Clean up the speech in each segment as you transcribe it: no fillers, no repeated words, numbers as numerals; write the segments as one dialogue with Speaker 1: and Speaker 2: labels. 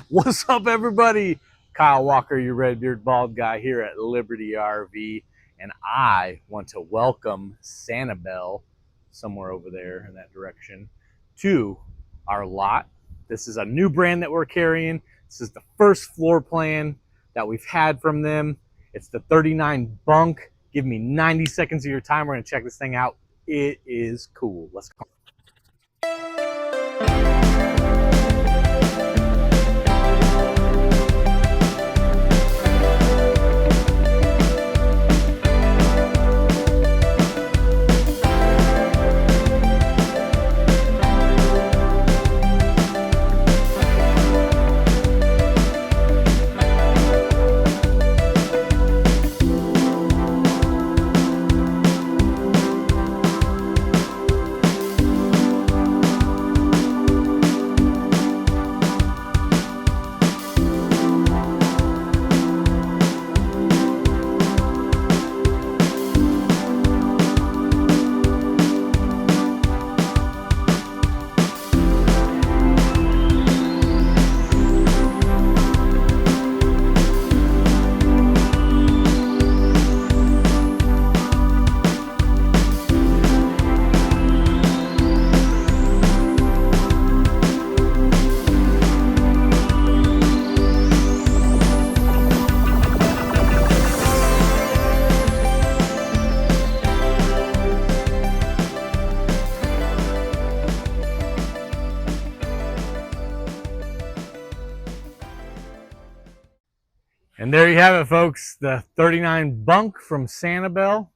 Speaker 1: What's up, everybody? Kyle Walker, your red-beard bald guy here at Liberty RV, and I want to welcome Sanibel, somewhere over there in that direction, to our lot. This is a new brand that we're carrying. This is the first floor plan that we've had from them. It's the 39 Bunk. Give me 90 seconds of your time. We're going to check this thing out. It is cool. Let's go. And there you have it, folks, the 39 Bunk from Sanibel.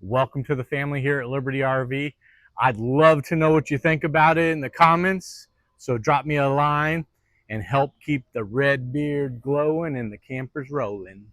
Speaker 1: Welcome to the family here at Liberty RV. I'd love to know what you think about it in the comments, so drop me a line and help keep the red beard glowing and the campers rolling.